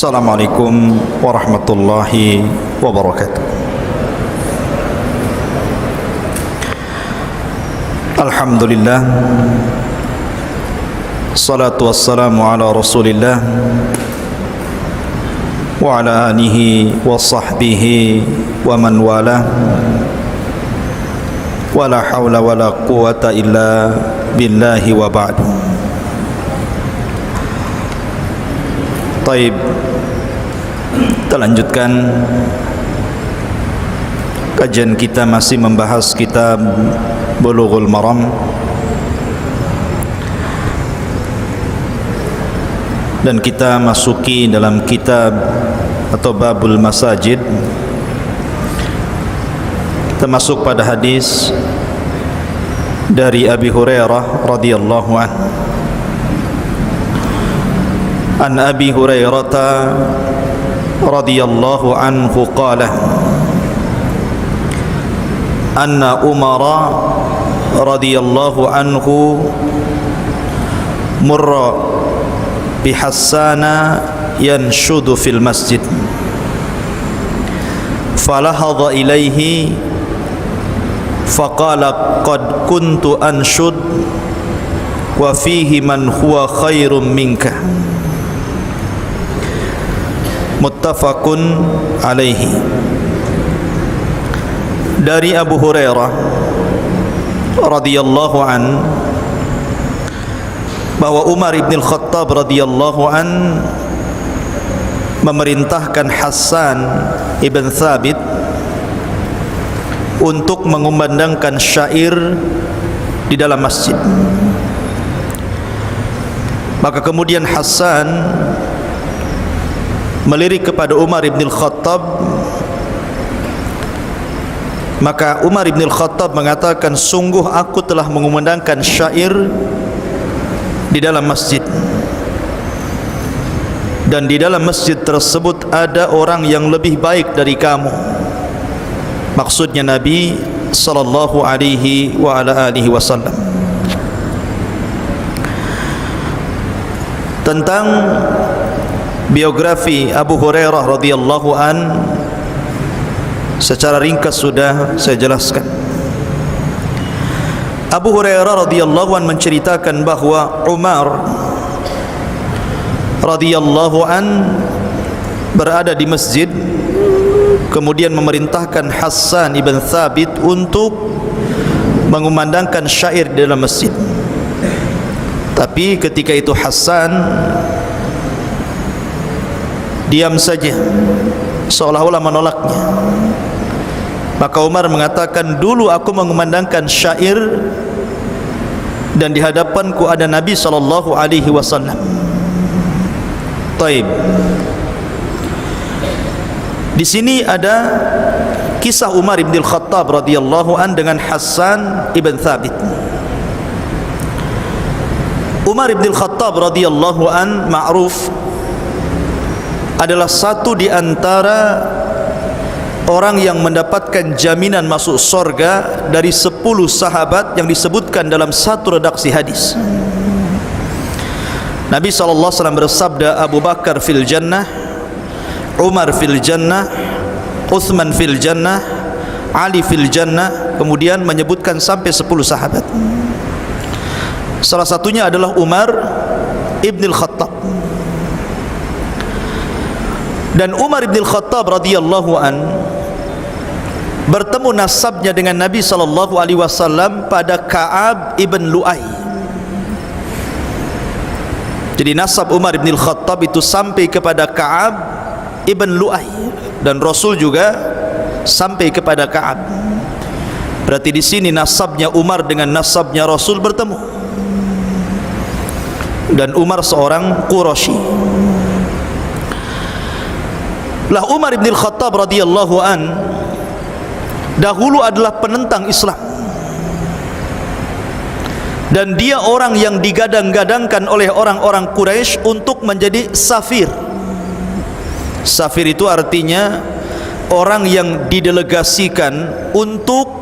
Assalamualaikum warahmatullahi wabarakatuh. Alhamdulillah, salatu wassalamu ala rasulillah wa ala alihi wa sahbihi wa man wala, wa la hawla wa la quwata illa billahi wa ba'du. Taib, kita lanjutkan kajian kita, masih membahas kitab Bulughul Maram, dan kita masuki dalam kitab atau babul masajid. Kita masuk pada hadis dari Abi Hurairah radhiyallahu anhu. An Abi Hurairah radhiyallahu anhu qala anna Umar radhiyallahu anhu murra bi Hassana yanshudu fil masjid falahadha ilaihi faqala qad kuntu anshud wa fihi man huwa khairum minka. Muttafaqun alaihi. Dari Abu Hurairah radhiyallahu an, bahwa Umar ibn al-Khattab radhiyallahu an memerintahkan Hassan ibn Thabit untuk mengumandangkan syair di dalam masjid. Maka kemudian Hassan melirik kepada Umar ibn al-Khattab. Maka Umar ibn al-Khattab mengatakan, sungguh aku telah mengumandangkan syair di dalam masjid, dan di dalam masjid tersebut ada orang yang lebih baik dari kamu. Maksudnya Nabi sallallahu alaihi wa ala alihi wasallam. Tentang biografi Abu Hurairah radhiyallahu an secara ringkas sudah saya jelaskan. Abu Hurairah radhiyallahu an menceritakan bahwa Umar radhiyallahu an berada di masjid, kemudian memerintahkan Hassan ibn Thabit untuk mengumandangkan syair di dalam masjid. Tapi ketika itu Hassan diam saja, seolah-olah menolaknya. Maka Umar mengatakan, dulu aku mengumandangkan syair dan di hadapanku ada Nabi sallallahu alaihi wasallam. Taib. Di sini ada kisah Umar ibn al-Khattab radhiyallahu an dengan Hassan ibn Thabit. Umar ibn al-Khattab radhiyallahu an ma'ruf adalah satu di antara orang yang mendapatkan jaminan masuk surga dari 10 sahabat yang disebutkan dalam satu redaksi hadis. Nabi SAW bersabda, Abu Bakar fil jannah, Umar fil jannah, Uthman fil jannah, Ali fil jannah. Kemudian menyebutkan sampai 10 sahabat. Salah satunya adalah Umar ibn al-Khattab. Dan Umar ibn al-Khattab radhiyallahu an bertemu nasabnya dengan Nabi sallallahu alaihi wasallam pada Ka'ab ibn Lu'ay. Jadi nasab Umar ibn al-Khattab itu sampai kepada Ka'ab ibn Lu'ay, dan Rasul juga sampai kepada Ka'ab. Berarti di sini nasabnya Umar dengan nasabnya Rasul bertemu. Dan Umar seorang Quraisy. Lah Umar ibn al-Khattab radhiyallahu an dahulu adalah penentang Islam, dan dia orang yang digadang-gadangkan oleh orang-orang Quraisy untuk menjadi safir. Safir itu artinya orang yang didelegasikan untuk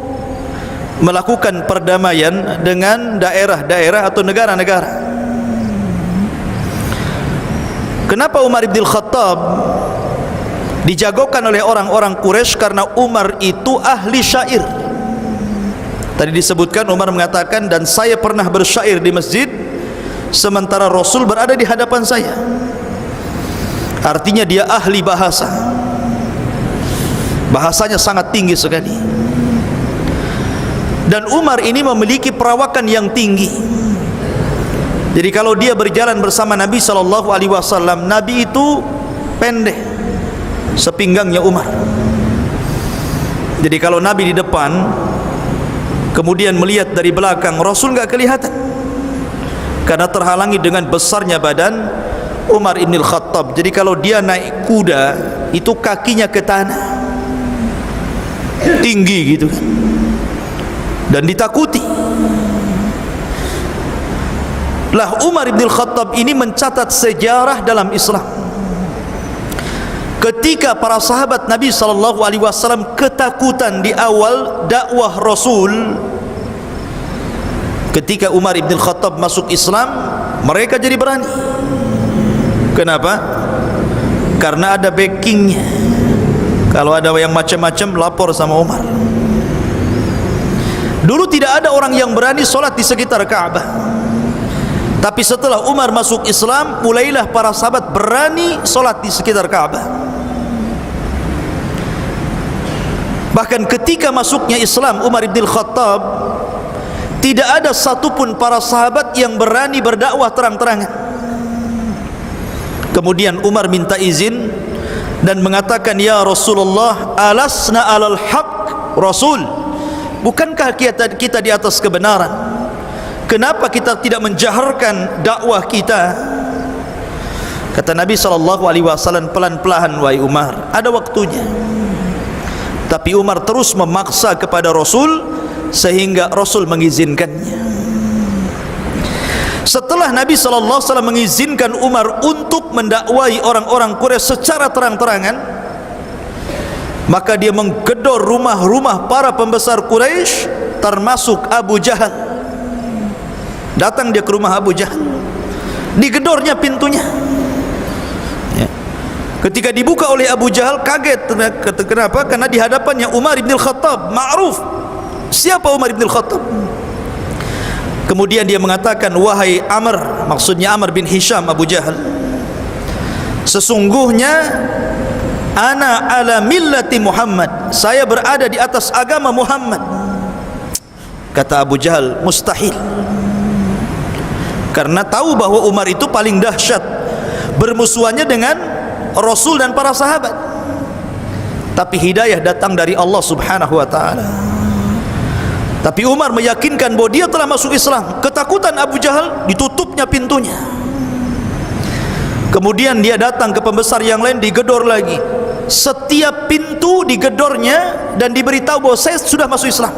melakukan perdamaian dengan daerah-daerah atau negara-negara. Kenapa Umar bin Khattab dijagokan oleh orang-orang Quraisy? Karena Umar itu ahli syair. Tadi disebutkan Umar mengatakan, dan saya pernah bersyair di masjid sementara Rasul berada di hadapan saya. Artinya dia ahli bahasa, bahasanya sangat tinggi sekali. Dan Umar ini memiliki perawakan yang tinggi. Jadi kalau dia berjalan bersama Nabi SAW, Nabi itu pendek sepinggangnya Umar. Jadi kalau Nabi di depan, kemudian melihat dari belakang, Rasul enggak kelihatan karena terhalangi dengan besarnya badan Umar ibn Khattab. Jadi kalau dia naik kuda, itu kakinya ke tanah, tinggi gitu kan, dan ditakuti. Lah Umar ibn Khattab ini mencatat sejarah dalam Islam. Ketika para sahabat Nabi SAW ketakutan di awal dakwah Rasul, ketika Umar ibn Khattab masuk Islam, mereka jadi berani. Kenapa? Karena ada backingnya. Kalau ada yang macam-macam, lapor sama Umar. Dulu tidak ada orang yang berani solat di sekitar Ka'bah, tapi setelah Umar masuk Islam, mulailah para sahabat berani solat di sekitar Ka'bah. Bahkan ketika masuknya Islam Umar ibn Khattab, tidak ada satupun para sahabat yang berani berdakwah terang-terangan. Kemudian Umar minta izin dan mengatakan, ya Rasulullah, alasna alal haq Rasul, bukankah kita di atas kebenaran? Kenapa kita tidak menjaharkan dakwah kita? Kata Nabi SAW, pelan-pelan wahai Umar, ada waktunya. Tapi Umar terus memaksa kepada Rasul sehingga Rasul mengizinkannya. Setelah Nabi SAW mengizinkan Umar untuk mendakwai orang-orang Quraisy secara terang-terangan, maka dia menggedor rumah-rumah para pembesar Quraisy, termasuk Abu Jahal. Datang dia ke rumah Abu Jahal, digedornya pintunya. Ketika dibuka oleh Abu Jahal, kaget. Kenapa? Karena di hadapannya Umar ibn Khattab, ma'ruf. Siapa Umar ibn Khattab? Kemudian dia mengatakan, wahai Amr, maksudnya Amr bin Hisham Abu Jahal, sesungguhnya ana ala millati Muhammad, saya berada di atas agama Muhammad. Kata Abu Jahal, mustahil. Karena tahu bahwa Umar itu paling dahsyat bermusuhannya dengan Rasul dan para sahabat. Tapi hidayah datang dari Allah Subhanahu wa ta'ala. Tapi Umar meyakinkan bahwa dia telah masuk Islam. Ketakutan Abu Jahal, ditutupnya pintunya. Kemudian dia datang ke pembesar yang lain, digedor lagi. Setiap pintu digedornya dan diberitahu bahwa saya sudah masuk Islam.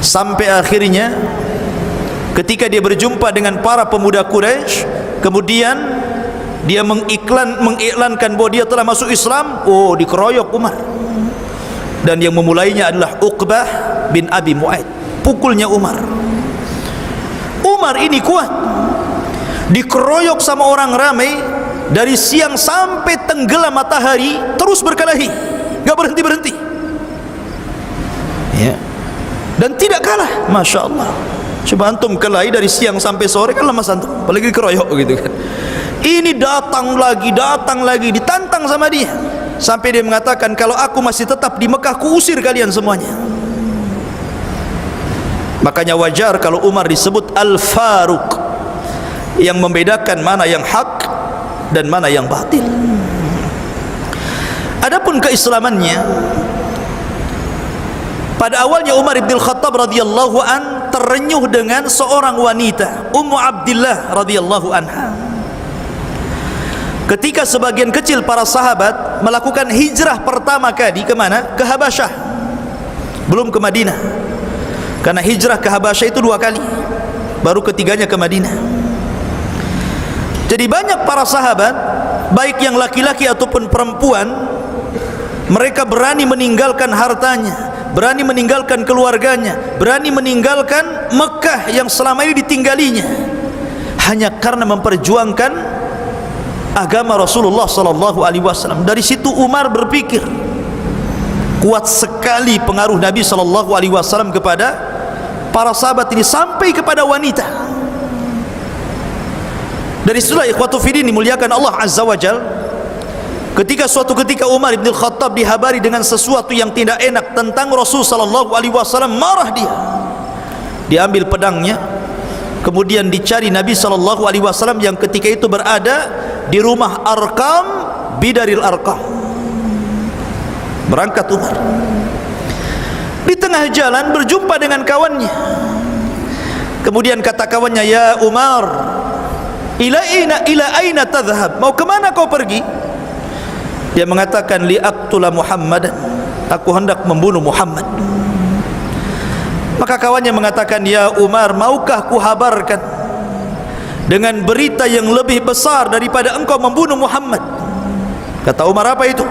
Sampai akhirnya ketika dia berjumpa dengan para pemuda Quraisy, kemudian dia mengiklankan bahwa dia telah masuk Islam. Oh, dikeroyok Umar. Dan yang memulainya adalah Uqbah bin Abi Mu'aid. Pukulnya Umar. Umar ini kuat, dikeroyok sama orang ramai dari siang sampai tenggelam matahari, terus berkelahi, gak berhenti-berhenti ya. Dan tidak kalah, Masya Allah. Coba antum kelahi dari siang sampai sore, kan lemas antum, apalagi dikeroyok gitu kan. Ini datang lagi, ditantang sama dia, sampai dia mengatakan, kalau aku masih tetap di Mekah, kuusir kalian semuanya. Makanya wajar kalau Umar disebut Al-Faruq, yang membedakan mana yang hak dan mana yang batil. Adapun keislamannya, pada awalnya Umar bin Khattab radhiyallahu an terenyuh dengan seorang wanita, Ummu Abdillah radhiyallahu anha. Ketika sebagian kecil para sahabat melakukan hijrah pertama kali ke mana? Ke Habasyah, belum ke Madinah. Karena hijrah ke Habasyah itu 2 kali, baru ketiganya ke Madinah. Jadi banyak para sahabat, baik yang laki-laki ataupun perempuan, mereka berani meninggalkan hartanya, berani meninggalkan keluarganya, berani meninggalkan Mekah yang selama ini ditinggalinya, hanya karena memperjuangkan agama Rasulullah sallallahu alaihi wasallam. Dari situ Umar berpikir, kuat sekali pengaruh Nabi sallallahu alaihi wasallam kepada para sahabat ini sampai kepada wanita. Dari situlah ikhwatu fiddin dimuliakan Allah azza wajal, ketika suatu ketika Umar bin Khattab dihabari dengan sesuatu yang tidak enak tentang Rasul sallallahu alaihi wasallam, marah dia. Diambil pedangnya, kemudian dicari Nabi sallallahu alaihi wasallam yang ketika itu berada di rumah Arqam bidaril Arqam. Berangkat Umar, di tengah jalan berjumpa dengan kawannya. Kemudian kata kawannya, "Ya Umar, ila aina tadhhab? Mau kemana kau pergi?" Dia mengatakan, "Li aqtula Muhammadan, aku hendak membunuh Muhammad." Maka kawannya mengatakan, "Ya Umar, maukah kuhabarkan dengan berita yang lebih besar daripada engkau membunuh Muhammad?" Kata Umar, "Apa itu?"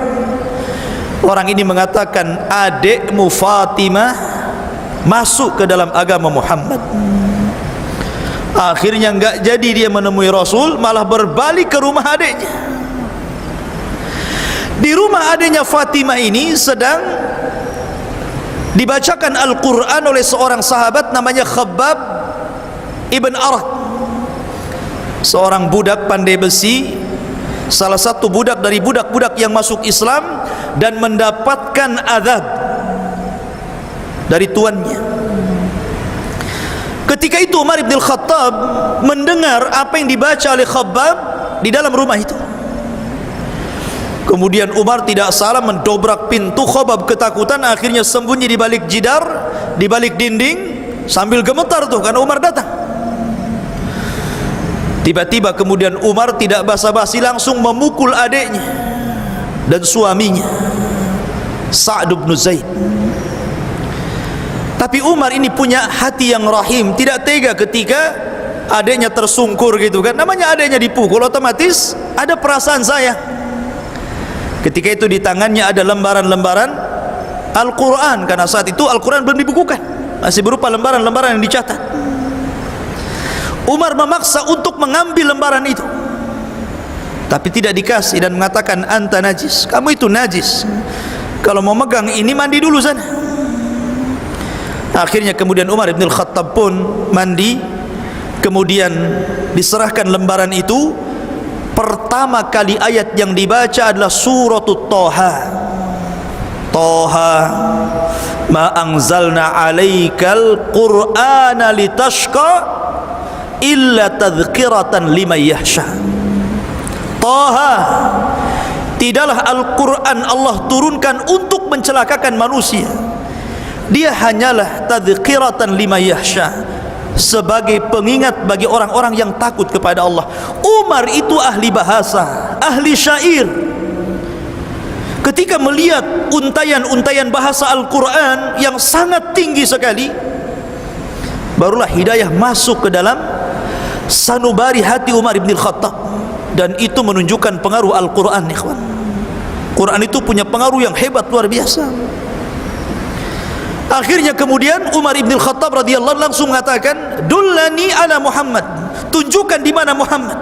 Orang ini mengatakan, "Adikmu Fatimah masuk ke dalam agama Muhammad." Akhirnya enggak jadi dia menemui Rasul, malah berbalik ke rumah adiknya. Di rumah adiknya Fatimah ini sedang dibacakan Al-Quran oleh seorang sahabat namanya Khabbab ibn Arat, seorang budak pandai besi, salah satu budak dari budak-budak yang masuk Islam dan mendapatkan azab dari tuannya. Ketika itu Umar bin Khattab mendengar apa yang dibaca oleh Khabbab di dalam rumah itu. Kemudian Umar tidak salah mendobrak pintu. Khabbab ketakutan, akhirnya sembunyi di balik jidar, di balik dinding, sambil gemetar tuh karena Umar datang. Tiba-tiba kemudian Umar tidak basa-basi langsung memukul adiknya dan suaminya, Sa'd bin Zaid. Tapi Umar ini punya hati yang rahim, tidak tega ketika adiknya tersungkur gitu kan. Namanya adiknya dipukul, otomatis ada perasaan sayang. Ketika itu di tangannya ada lembaran-lembaran Al-Quran, karena saat itu Al-Quran belum dibukukan, masih berupa lembaran-lembaran yang dicatat. Umar memaksa untuk mengambil lembaran itu, tapi tidak dikasih dan mengatakan, "Anta najis, kamu itu najis, kalau mau megang ini mandi dulu sana." Akhirnya kemudian Umar bin Khattab pun mandi, kemudian diserahkan lembaran itu. Pertama kali ayat yang dibaca adalah surat Thaha. Thaha ma anzalna alaikal qur'ana litashqa illa tadhkiratan liman yakhsha. Thaha, tidaklah Al-Quran Allah turunkan untuk mencelakakan manusia, dia hanyalah tadhkiratan liman yakhsha, sebagai pengingat bagi orang-orang yang takut kepada Allah. Umar itu ahli bahasa, ahli syair. Ketika melihat untayan-untayan bahasa Al-Quran yang sangat tinggi sekali, barulah hidayah masuk ke dalam sanubari hati Umar bin Khattab, dan itu menunjukkan pengaruh Al-Quran. Ikhwan, Quran itu punya pengaruh yang hebat, luar biasa. Akhirnya kemudian Umar bin Khattab radhiyallahu anhu langsung mengatakan, "Dullani ala Muhammad, tunjukkan di mana Muhammad."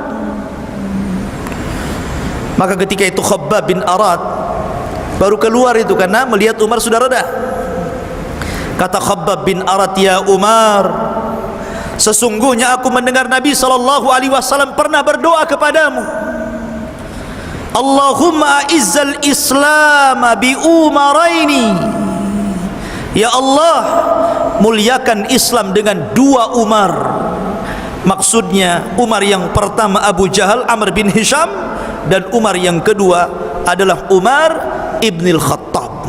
Maka ketika itu Khabbab bin Arat baru keluar itu karena melihat Umar sudah reda. Kata Khabbab bin Arat, "Ya Umar, sesungguhnya aku mendengar Nabi sallallahu alaihi wasallam pernah berdoa kepadamu, Allahumma izzal Islam bi umaraini." Ya Allah, muliakan Islam dengan dua Umar. Maksudnya Umar yang pertama Abu Jahal Amr bin Hisham, dan Umar yang kedua adalah Umar ibnil Khattab.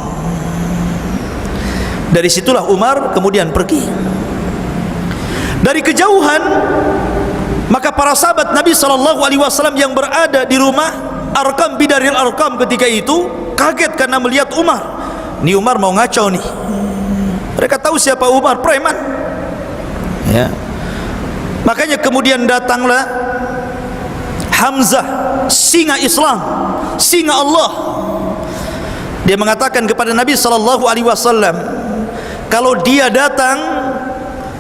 Dari situlah Umar kemudian pergi. Dari kejauhan, maka para sahabat Nabi SAW yang berada di rumah Arqam bidaril Arqam ketika itu kaget karena melihat Umar. Ini Umar mau ngacau nih. Mereka tahu siapa Umar, preman. Ya. Makanya kemudian datanglah Hamzah, singa Islam, singa Allah. Dia mengatakan kepada Nabi sallallahu alaihi wasallam, kalau dia datang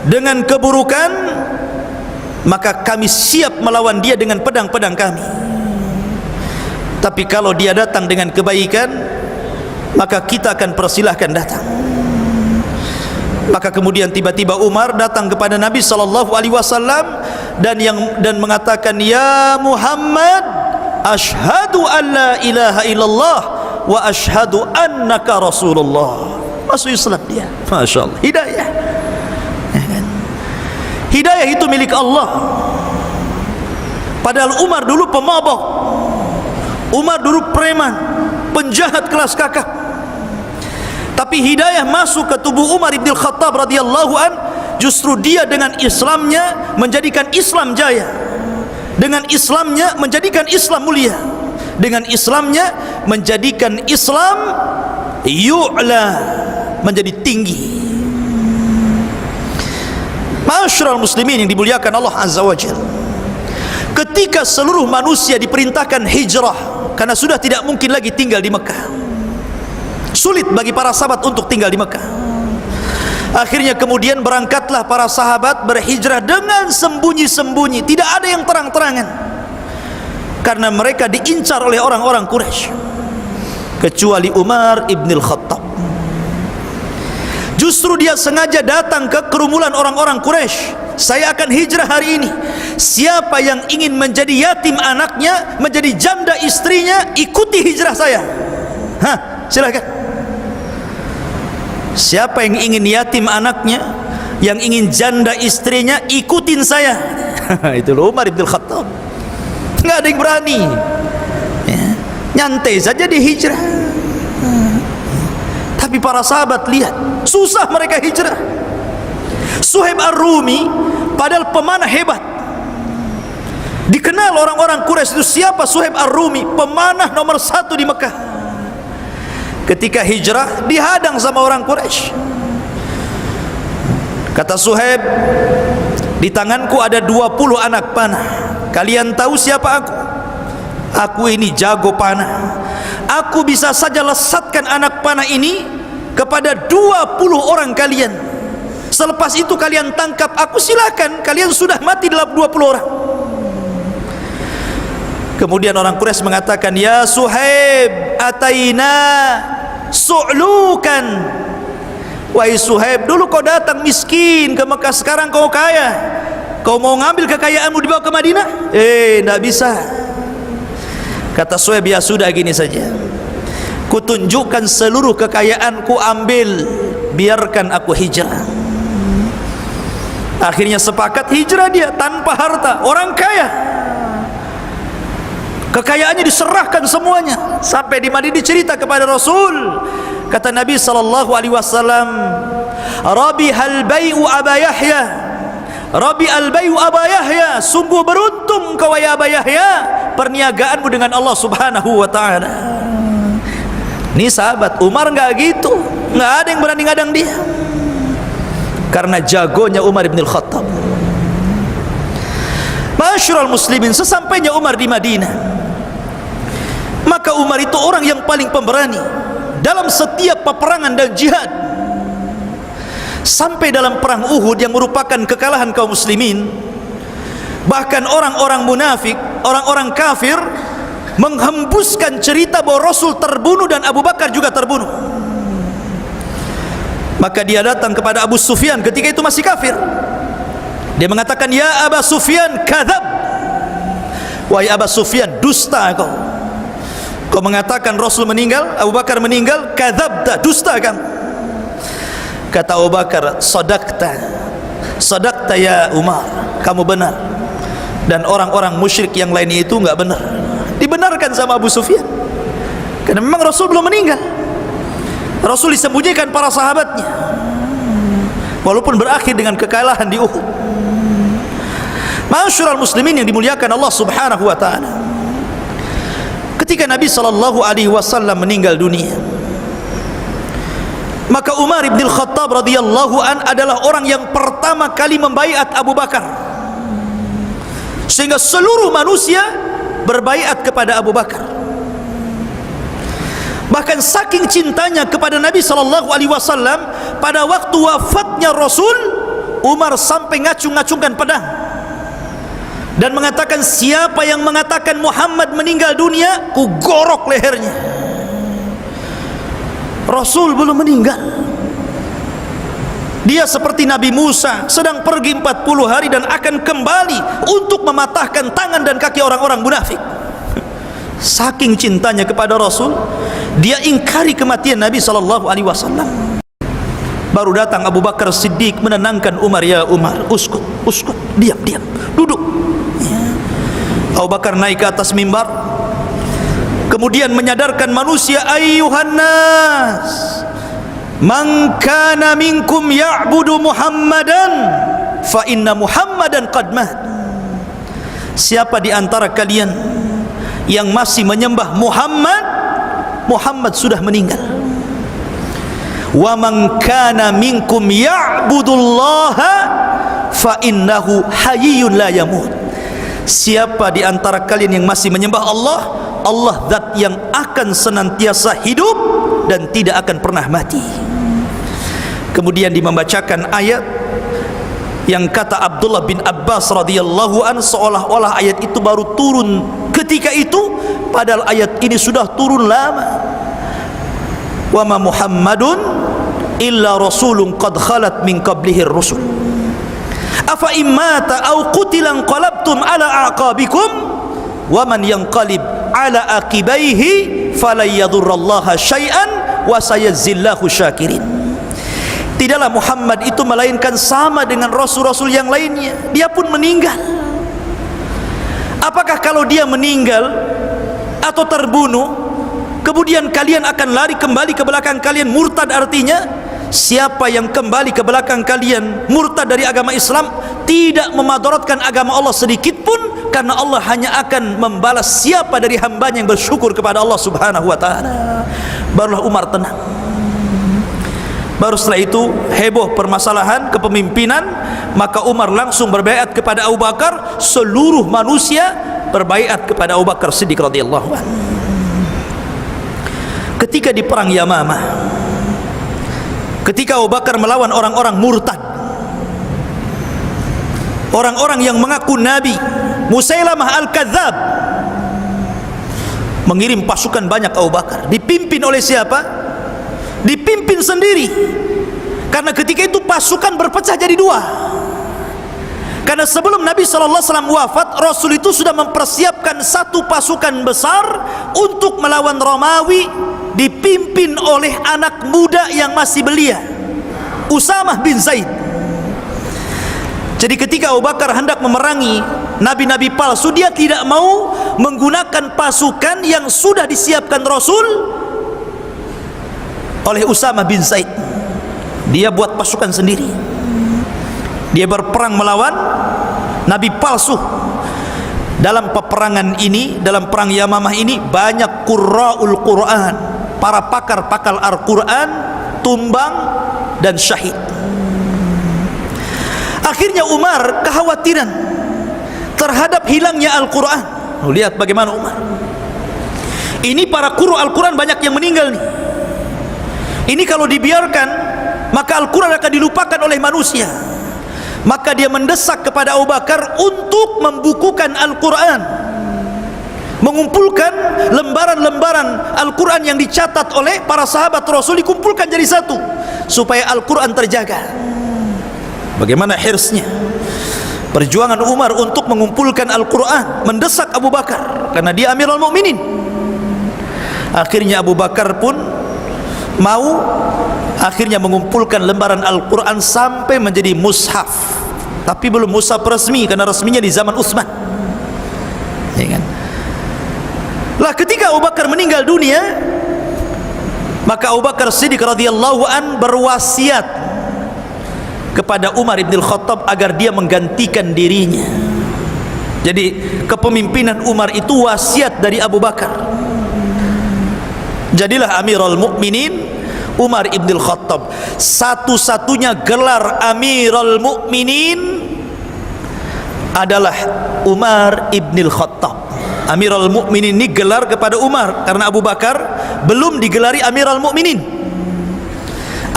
dengan keburukan, maka kami siap melawan dia dengan pedang-pedang kami. Tapi kalau dia datang dengan kebaikan, maka kita akan persilahkan datang. Maka kemudian tiba-tiba Umar datang kepada Nabi SAW dan mengatakan, ya Muhammad, ashhadu an la ilaha illallah wa ashhadu annaka Rasulullah. Masuk Islam dia. Masya Allah, hidayah. Hidayah itu milik Allah. Padahal Umar dulu pemabok, Umar dulu preman, penjahat kelas kakap. Tapi hidayah masuk ke tubuh Umar ibn Khattab radhiyallahu an, justru dia dengan Islamnya menjadikan Islam jaya, dengan Islamnya menjadikan Islam mulia, dengan Islamnya menjadikan Islam yu'la, menjadi tinggi. Ma'asyiral muslimin yang dimuliakan Allah Azza wa Jalla, ketika seluruh manusia diperintahkan hijrah karena sudah tidak mungkin lagi tinggal di Mekah, sulit bagi para sahabat untuk tinggal di Mekah. Akhirnya kemudian berangkatlah para sahabat berhijrah dengan sembunyi-sembunyi, tidak ada yang terang-terangan, karena mereka diincar oleh orang-orang Quraisy, kecuali Umar ibn Khattab. Justru dia sengaja datang ke kerumunan orang-orang Quraisy. Saya akan hijrah hari ini. Siapa yang ingin menjadi yatim anaknya, menjadi janda istrinya, ikuti hijrah saya. Silakan. Siapa yang ingin yatim anaknya, yang ingin janda istrinya, ikutin saya. Itu Umar ibn Khattab. Nggak ada yang berani. Nyantai saja di hijrah. Tapi para sahabat lihat, susah mereka hijrah. Suhaib Ar-Rumi padahal pemanah hebat, dikenal orang-orang Quraisy itu. Siapa Suhaib Ar-Rumi? Pemanah nomor 1 di Mekah. Ketika hijrah dihadang sama orang Quraisy. Kata Suhaib, di tanganku ada 20 anak panah. Kalian tahu siapa aku? Aku ini jago panah. Aku bisa saja lesatkan anak panah ini kepada 20 orang kalian. Selepas itu kalian tangkap aku, silakan, kalian sudah mati dalam 20 orang. Kemudian orang Quraisy mengatakan, ya Suhaib, ataina su'lukan. Wahai Suhaib, dulu kau datang miskin ke Mekah, sekarang kau kaya. Kau mau ngambil kekayaanmu dibawa ke Madinah? Tidak bisa. Kata Suhaib, ya sudah, gini saja, kutunjukkan seluruh kekayaanku, ambil, biarkan aku hijrah. Akhirnya sepakat hijrah dia tanpa harta, orang kaya. Kekayaannya diserahkan semuanya. Sampai di Madinah dicerita kepada Rasul. Kata Nabi SAW, Rabihal bai'u Aba Yahya, Rabi'al bai'u Aba Yahya, sungguh beruntung kau ya Aba Yahya, perniagaanmu dengan Allah Subhanahu wa ta'ala. Ini sahabat. Umar enggak gitu, enggak ada yang berani ngadang dia, karena jagonya Umar ibn Khattab. Ma'asyiral muslimin, sesampainya Umar di Madinah, maka Umar itu orang yang paling pemberani dalam setiap peperangan dan jihad. Sampai dalam perang Uhud yang merupakan kekalahan kaum muslimin, bahkan orang-orang munafik, orang-orang kafir menghembuskan cerita bahwa Rasul terbunuh dan Abu Bakar juga terbunuh. Maka dia datang kepada Abu Sufyan, ketika itu masih kafir. Dia mengatakan, ya Aba Sufyan, kadzab. Wahai Aba Sufyan, dusta kau. Kau mengatakan Rasul meninggal, Abu Bakar meninggal, kadzabta, dusta kamu. Kata Abu Bakar, sadaqta, sadaqta ya Umar, kamu benar. Dan orang-orang musyrik yang lainnya itu enggak benar. Dibenarkan sama Abu Sufyan, karena memang Rasul belum meninggal. Rasul disembunyikan para sahabatnya, walaupun berakhir dengan kekalahan di Uhud. Ma'asyiral muslimin yang dimuliakan Allah Subhanahu wa ta'ala, ketika Nabi SAW meninggal dunia, maka Umar ibn Khattab radhiyallahu an adalah orang yang pertama kali membaiat Abu Bakar, sehingga seluruh manusia berbaiat kepada Abu Bakar. Bahkan saking cintanya kepada Nabi SAW, pada waktu wafatnya Rasul, Umar sampai ngacung-ngacungkan pedang dan mengatakan, siapa yang mengatakan Muhammad meninggal dunia, ku gorok lehernya. Rasul belum meninggal. Dia seperti Nabi Musa, sedang pergi 40 hari dan akan kembali untuk mematahkan tangan dan kaki orang-orang munafik. Saking cintanya kepada Rasul, dia ingkari kematian Nabi SAW. Baru datang Abu Bakar Siddiq menenangkan Umar, ya Umar, uskut, diam, duduk. Abu Bakar naik ke atas mimbar, kemudian menyadarkan manusia, ayyuhan nas, man kana minkum ya'budu Muhammadan fa inna Muhammadan qad mat. Siapa di antara kalian yang masih menyembah Muhammad, Muhammad sudah meninggal. Wa man kana minkum ya'budullaha fa innahu hayyun la yamut. Siapa di antara kalian yang masih menyembah Allah, Allah zat yang akan senantiasa hidup dan tidak akan pernah mati. Kemudian dimembacakan ayat yang kata Abdullah bin Abbas radhiyallahu an, seolah-olah ayat itu baru turun ketika itu, padahal ayat ini sudah turun lama. Wa ma Muhammadun illa rasulun qad khalat min qablihi ar-rusul afa immata aw qutilan qalabtum ala aqabikum wa man yanqalib ala aqibaihi falan yadurrallaha syai'an wa sayazzillahu syakirin. Tidaklah Muhammad itu melainkan sama dengan rasul-rasul yang lainnya, dia pun meninggal. Apakah kalau dia meninggal atau terbunuh, kemudian kalian akan lari kembali ke belakang kalian murtad? Artinya siapa yang kembali ke belakang kalian murtad dari agama Islam tidak memadaratkan agama Allah sedikit pun, karena Allah hanya akan membalas siapa dari hambanya yang bersyukur kepada Allah Subhanahu wa ta'ala. Barulah Umar tenang. Baru setelah itu heboh permasalahan kepemimpinan, maka Umar langsung berbaiat kepada Abu Bakar. Seluruh manusia berbaiat kepada Abu Bakar Siddiq radhiyallahu anhu. Ketika di perang Yamamah, ketika Abu Bakar melawan orang-orang murtad, orang-orang yang mengaku nabi, Musailamah al-Kadzab mengirim pasukan banyak. Abu Bakar dipimpin oleh siapa? Dipimpin sendiri. Karena ketika itu pasukan berpecah jadi dua. Karena sebelum Nabi SAW wafat, Rasul itu sudah mempersiapkan satu pasukan besar untuk melawan Romawi, dipimpin oleh anak muda yang masih belia, Usamah bin Zaid. Jadi ketika Abu Bakar hendak memerangi nabi-nabi palsu, dia tidak mau menggunakan pasukan yang sudah disiapkan Rasul oleh Usamah bin Zaid. Dia buat pasukan sendiri. Dia berperang melawan nabi palsu. Dalam peperangan ini, dalam perang Yamamah ini, banyak qurra'ul Quran, para pakar-pakar Al-Quran, tumbang dan syahid. Akhirnya Umar kekhawatiran terhadap hilangnya Al-Quran. Lihat bagaimana Umar. Ini para qurra Al-Quran banyak yang meninggal nih. Ini kalau dibiarkan, maka Al-Quran akan dilupakan oleh manusia. Maka dia mendesak kepada Abu Bakar untuk membukukan Al-Quran, mengumpulkan lembaran-lembaran Al-Quran yang dicatat oleh para sahabat Rasul, dikumpulkan jadi satu supaya Al-Quran terjaga. Bagaimana hirsnya, perjuangan Umar untuk mengumpulkan Al-Quran, mendesak Abu Bakar karena dia Amirul Mukminin. Akhirnya Abu Bakar pun mau, akhirnya mengumpulkan lembaran Al-Quran sampai menjadi mushaf, tapi belum mushaf resmi, karena resminya di zaman Utsman, ya kan? Lah ketika Abu Bakar meninggal dunia, maka Abu Bakar Siddiq radhiyallahu an berwasiat kepada Umar ibn Khattab agar dia menggantikan dirinya. Jadi kepemimpinan Umar itu wasiat dari Abu Bakar. Jadilah Amirul Mukminin Umar ibn Khattab. Satu-satunya gelar Amirul Mukminin adalah Umar ibn Khattab. Amirul Mukminin ini gelar kepada Umar, karena Abu Bakar belum digelari Amirul Mukminin.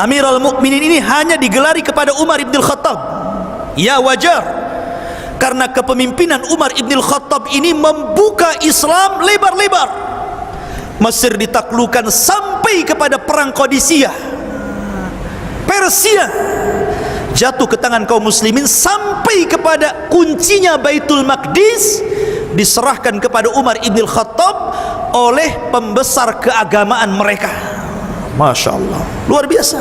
Amirul Mukminin ini hanya digelari kepada Umar ibn Khattab. Ya wajar, Karena kepemimpinan Umar ibn al-Khattab ini membuka Islam lebar-lebar. Mesir ditaklukkan sampai kepada perang Qadisiyah. Persia jatuh ke tangan kaum muslimin sampai kepada kuncinya Baitul Maqdis diserahkan kepada Umar ibn al-Khattab oleh pembesar keagamaan mereka. Masya Allah, luar biasa.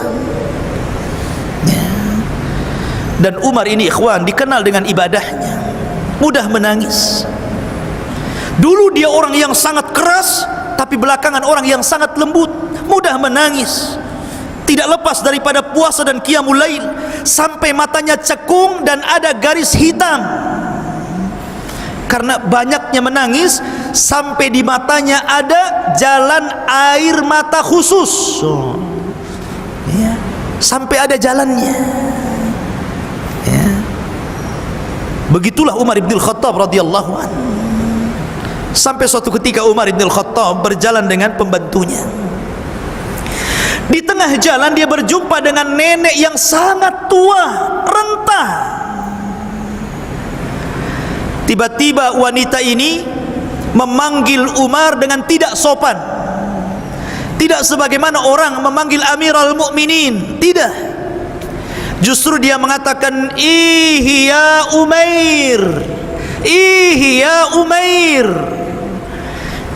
Dan Umar ini ikhwan dikenal dengan ibadahnya, mudah menangis. Dulu dia orang yang sangat keras, tapi belakangan orang yang sangat lembut, mudah menangis, tidak lepas daripada puasa dan qiyamul lail, sampai matanya cekung dan ada garis hitam karena banyaknya menangis, sampai di matanya ada jalan air mata khusus. Ya, sampai ada jalannya. Ya. Begitulah Umar ibn al-Khattab radhiyallahu anhu. Sampai suatu ketika Umar ibn al-Khattab berjalan dengan pembantunya. Di tengah jalan dia berjumpa dengan nenek yang sangat tua, renta. Tiba-tiba wanita ini memanggil Umar dengan tidak sopan, tidak sebagaimana orang memanggil Amirul Mukminin, tidak. Justru dia mengatakan, "Ihi ya Umair, ihi ya Umair."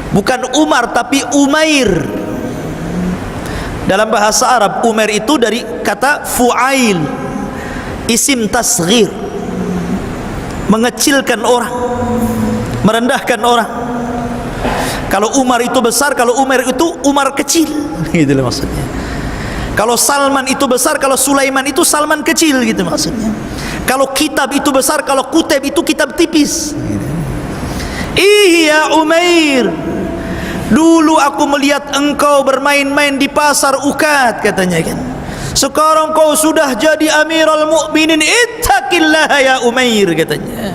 Bukan Umar tapi Umair. Dalam bahasa Arab Umair itu dari kata fu'ail, isim tasghir, mengecilkan orang, merendahkan orang. Kalau Umar itu besar, kalau Umar itu Umar kecil, gitu maksudnya. Kalau Salman itu besar, kalau Sulaiman itu Salman kecil, gitu maksudnya. Kalau kitab itu besar, kalau kutub itu kitab tipis. Iya Umair, dulu aku melihat engkau bermain-main di pasar Ukat, katanya kan. Sekarang kau sudah jadi Amirul Mukminin, ittaqillah ya Umair, katanya.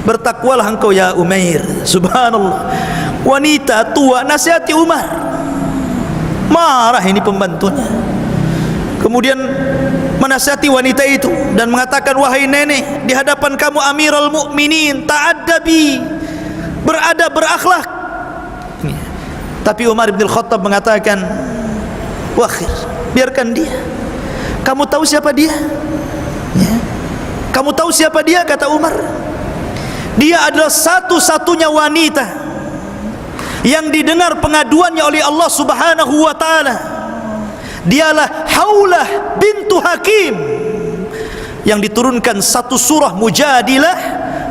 Bertakwalah engkau ya Umair. Subhanallah, wanita tua nasihati Umar. Marah ini pembantunya. Kemudian menasihati wanita itu dan mengatakan, wahai nenek, di hadapan kamu Amirul Mukminin, ta'addabi, beradab, berakhlak. Tapi Umar bin Khattab mengatakan, wakhir, biarkan dia. Kamu tahu siapa dia? Ya. Kamu tahu siapa dia? Kata Umar. Dia adalah satu-satunya wanita yang didengar pengaduannya oleh Allah Subhanahu wa taala. Dialah Haulah bintu Hakim yang diturunkan satu surah Mujadilah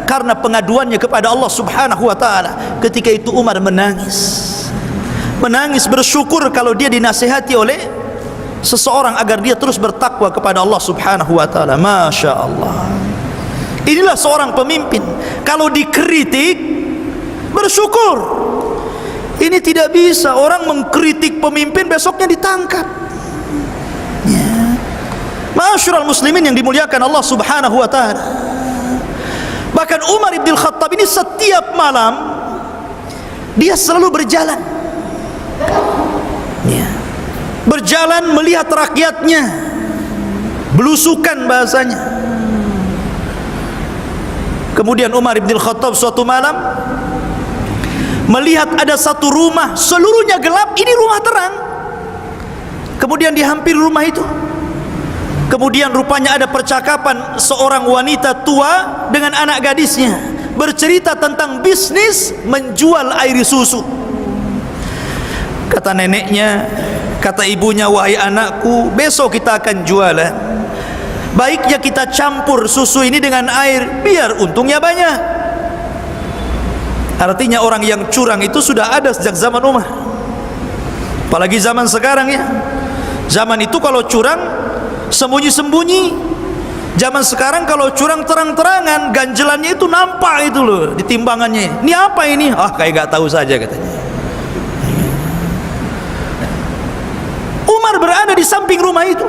karena pengaduannya kepada Allah Subhanahu wa taala. Ketika itu Umar menangis. Menangis bersyukur kalau dia dinasihati oleh seseorang agar dia terus bertakwa kepada Allah Subhanahu wa taala. Masya Allah. Inilah seorang pemimpin. Kalau dikritik bersyukur. Ini tidak bisa orang mengkritik pemimpin besoknya ditangkap. Ya. Ma'asyiral muslimin yang dimuliakan Allah Subhanahu wa taala. Bahkan Umar ibn Khattab ini setiap malam dia selalu berjalan. Ya. Berjalan melihat rakyatnya, belusukan bahasanya. Kemudian Umar ibn Khattab suatu malam melihat ada satu rumah seluruhnya gelap, ini rumah terang. Kemudian dihampiri rumah itu. Kemudian rupanya ada percakapan seorang wanita tua dengan anak gadisnya, bercerita tentang bisnis menjual air susu. Kata neneknya, kata ibunya, wahai anakku, besok kita akan jualan. Baiknya kita campur susu ini dengan air biar untungnya banyak. Artinya orang yang curang itu sudah ada sejak zaman Umar. Apalagi zaman sekarang ya. Zaman itu kalau curang sembunyi-sembunyi. Zaman sekarang kalau curang terang-terangan, ganjelannya itu nampak itu loh di timbangannya. Ini apa ini? Ah, kayak gak tahu saja katanya. Umar berada di samping rumah itu.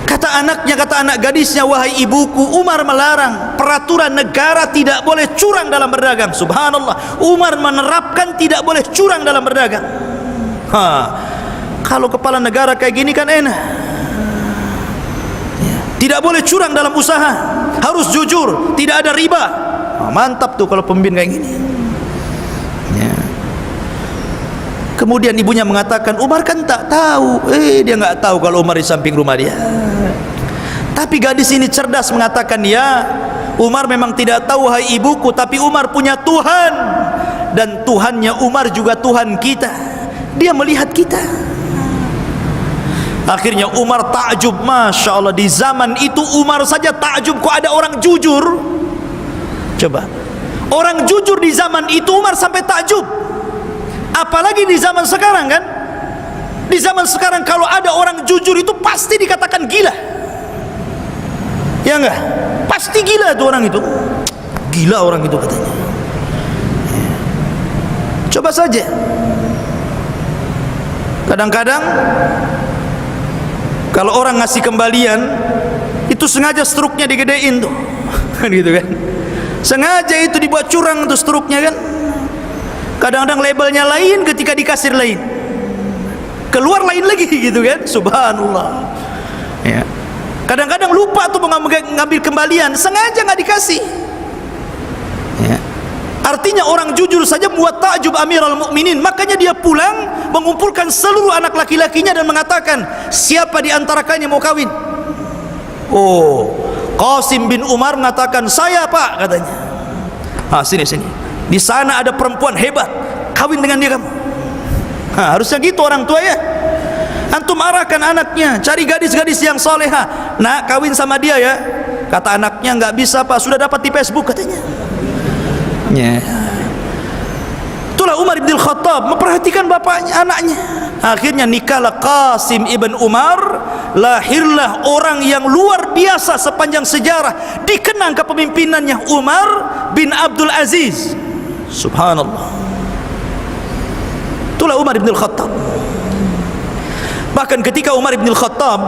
Kata anaknya, kata anak gadisnya, wahai ibuku, Umar melarang, peraturan negara tidak boleh curang dalam berdagang. Subhanallah, Umar menerapkan tidak boleh curang dalam berdagang. Kalau kepala negara kayak gini kan enak. Tidak boleh curang dalam usaha. harus jujur, tidak ada riba. Mantap tuh kalau pemimpin kayak gini. Ya. Kemudian ibunya mengatakan, Umar kan tak tahu. Dia nggak tahu kalau Umar di samping rumah dia. Tapi gadis ini cerdas mengatakan, ya, Umar memang tidak tahu, hai ibuku, tapi Umar punya Tuhan, dan Tuhannya Umar juga Tuhan kita. Dia melihat kita. Akhirnya Umar takjub, Masya Allah, di zaman itu Umar saja takjub kok ada orang jujur. Coba, orang jujur di zaman itu Umar sampai takjub, apalagi di zaman sekarang kan. Di zaman sekarang kalau ada orang jujur itu pasti dikatakan gila, ya enggak? Pasti gila itu orang itu. Gila orang itu katanya. Coba saja, kadang-kadang kalau orang ngasih kembalian itu sengaja struknya digedein tuh, kan gitu kan? Sengaja itu dibuat curang tuh struknya kan? Kadang-kadang labelnya lain, ketika dikasir lain, keluar lain lagi gitu kan? Subhanallah. Ya. Kadang-kadang lupa tuh mengambil kembalian, sengaja nggak dikasih. Ya. Artinya orang jujur saja buat takjub Amirul Mukminin. Makanya dia pulang mengumpulkan seluruh anak laki-lakinya dan mengatakan, siapa di antara kalian yang mau kawin? Oh, Qasim bin Umar mengatakan, saya pak, katanya. Sini. Di sana ada perempuan hebat, kawin dengan dia kamu. Harusnya gitu orang tua ya. Antum arahkan anaknya, cari gadis-gadis yang soleha. Nak, kawin sama dia ya. Kata anaknya, nggak bisa pak, sudah dapat di Facebook katanya. Ya. Itulah Umar bin Khattab memperhatikan bapaknya, anaknya. Akhirnya nikahlah Qasim ibn Umar, lahirlah orang yang luar biasa sepanjang sejarah, dikenang kepemimpinannya Umar bin Abdul Aziz. Subhanallah. Itulah Umar bin Khattab. Bahkan ketika Umar bin Khattab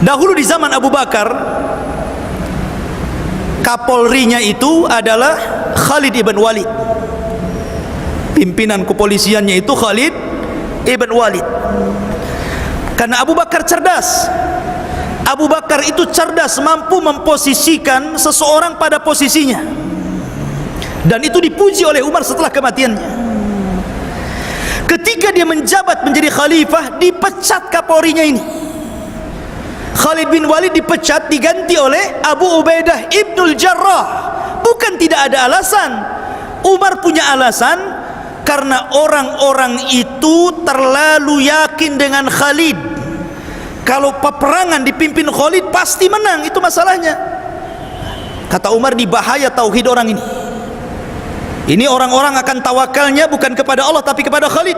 dahulu di zaman Abu Bakar, Kapolrinya itu adalah Khalid ibn Walid. Pimpinan kepolisiannya itu Khalid ibn Walid. Karena Abu Bakar cerdas. Abu Bakar itu cerdas, mampu memposisikan seseorang pada posisinya. Dan itu dipuji oleh Umar setelah kematiannya. Ketika dia menjabat menjadi khalifah, dipecat Kapolrinya ini. Khalid bin Walid dipecat, diganti oleh Abu Ubaidah Ibnul Jarrah. Bukan tidak ada alasan. Umar punya alasan, karena orang-orang itu terlalu yakin dengan Khalid. Kalau peperangan dipimpin Khalid pasti menang, itu masalahnya. Kata Umar, di bahaya tauhid orang ini. Ini orang-orang akan tawakalnya bukan kepada Allah tapi kepada Khalid.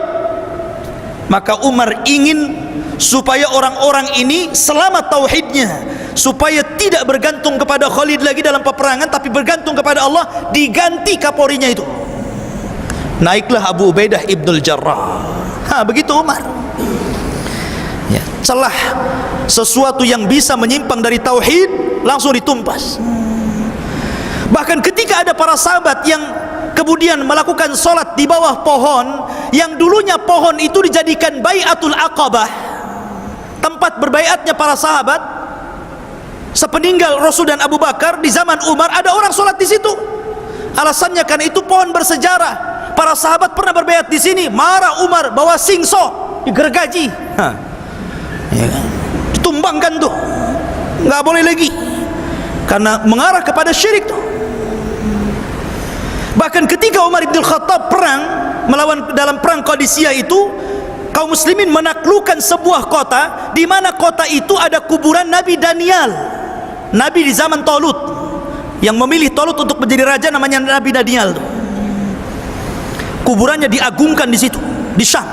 Maka Umar ingin supaya orang-orang ini selamat tauhidnya, supaya tidak bergantung kepada Khalid lagi dalam peperangan, tapi bergantung kepada Allah. Diganti Kapolrinya itu, naiklah Abu Ubaidah Ibnul Jarrah. Begitu Umar. Ya, celah sesuatu yang bisa menyimpang dari tauhid langsung ditumpas. Bahkan ketika ada para sahabat yang kemudian melakukan sholat di bawah pohon, yang dulunya pohon itu dijadikan Bai'atul Aqabah, tempat berbaiatnya para sahabat sepeninggal Rasul dan Abu Bakar. Di zaman Umar ada orang sholat di situ. Alasannya karena itu pohon bersejarah. Para sahabat pernah berbaiat di sini. Marah Umar, bawa singso, digergaji, ya, ditumbangkan tuh, nggak boleh lagi, karena mengarah kepada syirik tuh. Bahkan ketika Umar bin Khattab perang melawan dalam perang Qadisiyah itu, kaum muslimin menaklukkan sebuah kota, di mana kota itu ada kuburan Nabi Daniel, nabi di zaman Talut, yang memilih Talut untuk menjadi raja, namanya Nabi Daniel. Kuburannya diagungkan di situ, di Syam.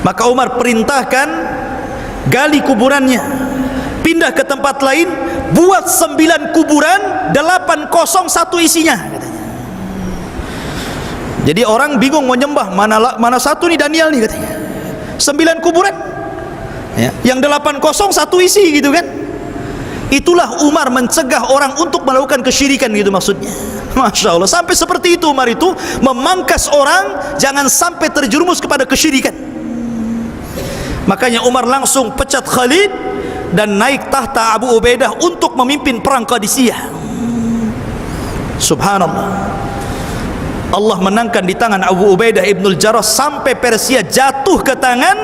Maka Umar perintahkan gali kuburannya, pindah ke tempat lain, buat 9 kuburan, 8 kosong, 1 isinya, katanya. Jadi orang bingung mau nyembah, mana satu nih Daniel nih, katanya. 9 kuburan, ya, yang 8 kosong, 1 isi, gitu kan. Itulah Umar mencegah orang untuk melakukan kesyirikan, gitu maksudnya. Masya Allah, sampai seperti itu Umar itu memangkas orang jangan sampai terjerumus kepada kesyirikan. Makanya Umar langsung pecat Khalid, dan naik tahta Abu Ubaidah untuk memimpin perang Qadisiyah. Subhanallah, Allah menangkan di tangan Abu Ubaidah ibnul Jarrah sampai Persia jatuh ke tangan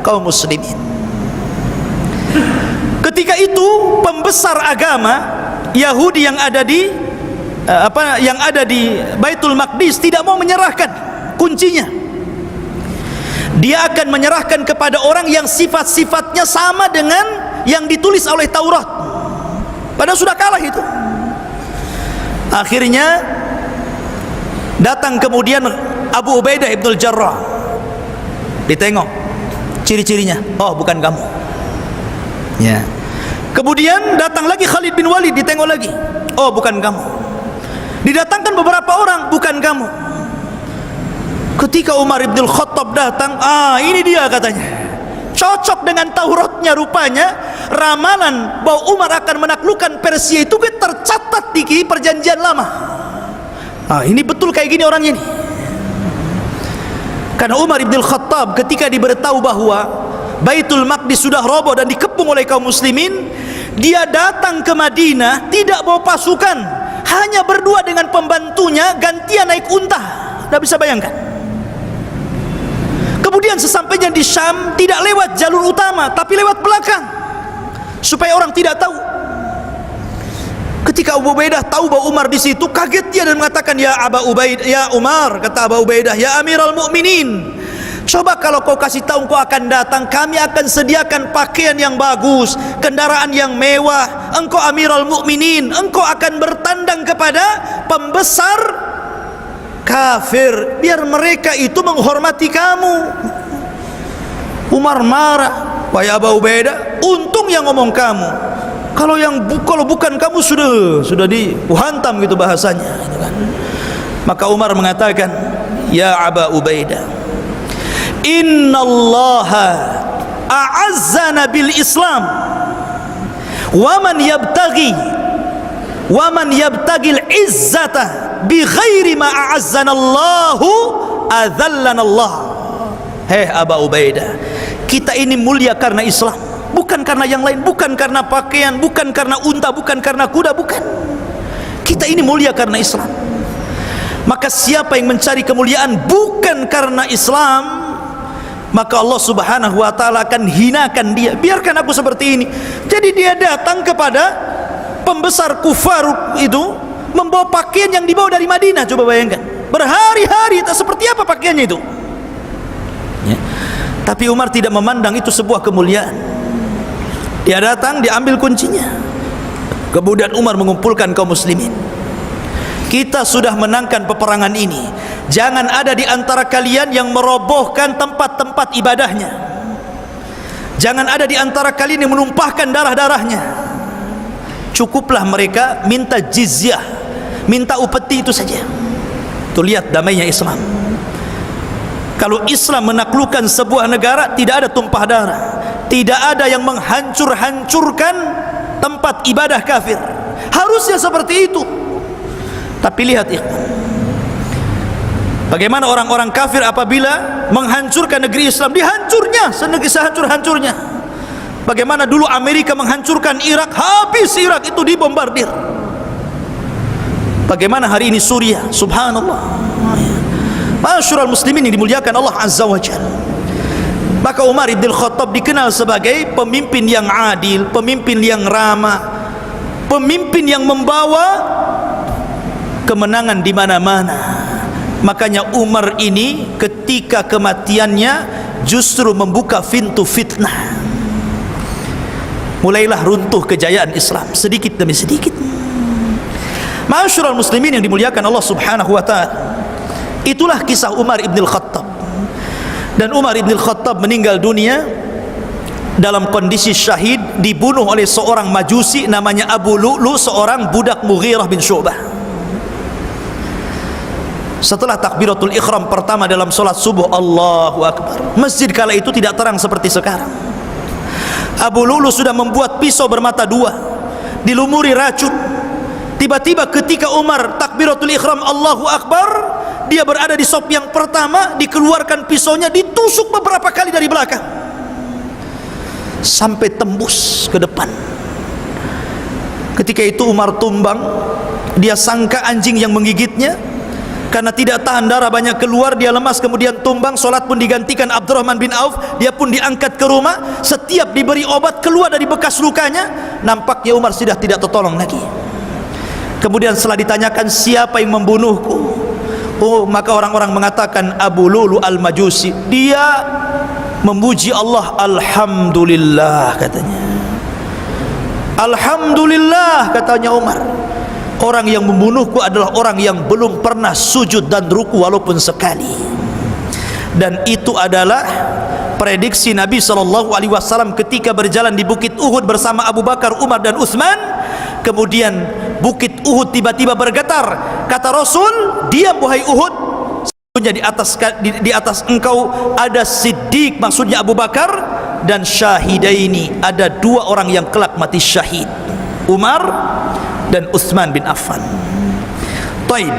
kaum muslimin. Ketika itu pembesar agama Yahudi yang ada di Baitul Maqdis tidak mau menyerahkan kuncinya. Dia akan menyerahkan kepada orang yang sifat-sifatnya sama dengan yang ditulis oleh Taurat. Padahal sudah kalah itu. Akhirnya datang kemudian Abu Ubaidah ibnul Jarrah, ditengok ciri-cirinya, oh bukan kamu ya. Kemudian datang lagi Khalid bin Walid, ditengok lagi, oh bukan kamu. Didatangkan beberapa orang, bukan kamu. Ketika Umar ibn Khattab datang, ini dia katanya, cocok dengan Tauratnya rupanya. Ramalan bahwa Umar akan menaklukkan Persia itu tercatat di perjanjian lama. Ini betul kayak gini orangnya ini. Karena Umar ibn Khattab ketika diberitahu bahwa Baitul Maqdis sudah roboh dan dikepung oleh kaum muslimin, dia datang ke Madinah tidak bawa pasukan, hanya berdua dengan pembantunya, gantian naik unta. Tidak bisa bayangkan. Kemudian sesampainya di Syam tidak lewat jalur utama tapi lewat belakang supaya orang tidak tahu. Ketika Abu Ubaidah tahu bahwa Umar di situ, kaget dia dan mengatakan, ya Aba Ubaidah, ya Umar, kata Abu Ubaidah, ya Amiral Mukminin, coba kalau kau kasih tahu kau akan datang, kami akan sediakan pakaian yang bagus, kendaraan yang mewah. Engkau Amiral Mukminin, engkau akan bertandang kepada pembesar kafir, biar mereka itu menghormati kamu. Umar marah, wahai Abu Ubaidah, untung yang ngomong kamu. Kalau bukan kamu sudah dihantam gitu bahasanya, gitu kan. Maka Umar mengatakan, ya Aba Ubaidah, innallaha a'azzana bil Islam wa man yabtaghi al-izzata bi ghairi ma a'azzana Allahu adzallana Allah. Hei Aba Ubaidah, kita ini mulia karena Islam, bukan karena yang lain, bukan karena pakaian, bukan karena unta, bukan karena kuda, bukan. Kita ini mulia karena Islam. Maka siapa yang mencari kemuliaan bukan karena Islam, maka Allah Subhanahu wa ta'ala akan hinakan dia. Biarkan aku seperti ini. Jadi dia datang kepada pembesar kufar itu membawa pakaian yang dibawa dari Madinah. Coba bayangkan, berhari-hari seperti apa pakaiannya itu ya. Tapi Umar tidak memandang itu sebuah kemuliaan. Dia datang, diambil kuncinya. Kemudian Umar mengumpulkan kaum muslimin. Kita sudah menangkan peperangan ini. Jangan ada di antara kalian yang merobohkan tempat-tempat ibadahnya. Jangan ada di antara kalian yang menumpahkan darah-darahnya. Cukuplah mereka minta jizyah, minta upeti, itu saja. Tuh lihat damainya Islam. Kalau Islam menaklukkan sebuah negara, tidak ada tumpah darah, tidak ada yang menghancur-hancurkan tempat ibadah kafir. Harusnya seperti itu. Tapi lihat ya, bagaimana orang-orang kafir apabila menghancurkan negeri Islam, dihancurnya sehancur-hancurnya. Bagaimana dulu Amerika menghancurkan Irak, habis Irak itu dibombardir. Bagaimana hari ini Suriah, subhanallah. Masyurul muslimin yang dimuliakan Allah Azza wa Jalla. Maka Umar ibn Khattab dikenal sebagai pemimpin yang adil, pemimpin yang ramah, pemimpin yang membawa kemenangan di mana-mana. Makanya Umar ini ketika kematiannya justru membuka pintu fitnah. Mulailah runtuh kejayaan Islam sedikit demi sedikit. Masyurul muslimin yang dimuliakan Allah Subhanahu wa ta'ala. Itulah kisah Umar ibn Khattab. Dan Umar ibn Khattab meninggal dunia dalam kondisi syahid, dibunuh oleh seorang majusi namanya Abu Lu'lu, seorang budak Mughirah bin Syu'bah. Setelah takbiratul ikhram pertama dalam solat subuh, Allahu Akbar, masjid kala itu tidak terang seperti sekarang. Abu Lu'lu sudah membuat pisau bermata dua, dilumuri racun. Tiba-tiba ketika Umar takbiratul ikhram Allahu Akbar, dia berada di sop yang pertama, dikeluarkan pisaunya, ditusuk beberapa kali dari belakang. sampai tembus ke depan. Ketika itu Umar tumbang, dia sangka anjing yang menggigitnya, karena tidak tahan darah banyak keluar, dia lemas kemudian tumbang. Solat pun digantikan Abdurrahman bin Auf, dia pun diangkat ke rumah. Setiap diberi obat keluar dari bekas lukanya, nampaknya Umar sudah tidak tertolong lagi. Kemudian setelah ditanyakan siapa yang membunuhku, maka orang-orang mengatakan Abu Lulu al-Majusi. Dia memuji Allah, alhamdulillah katanya. Alhamdulillah katanya Umar, orang yang membunuhku adalah orang yang belum pernah sujud dan ruku walaupun sekali. Dan itu adalah prediksi Nabi SAW ketika berjalan di Bukit Uhud bersama Abu Bakar, Umar dan Utsman. Kemudian Bukit Uhud tiba-tiba bergetar. Kata Rasul, diam wahai Uhud, sesungguhnya di atas engkau ada Siddiq, maksudnya Abu Bakar, dan syahidaini, ada dua orang yang kelak mati syahid, Umar dan Utsman bin Affan. Taib.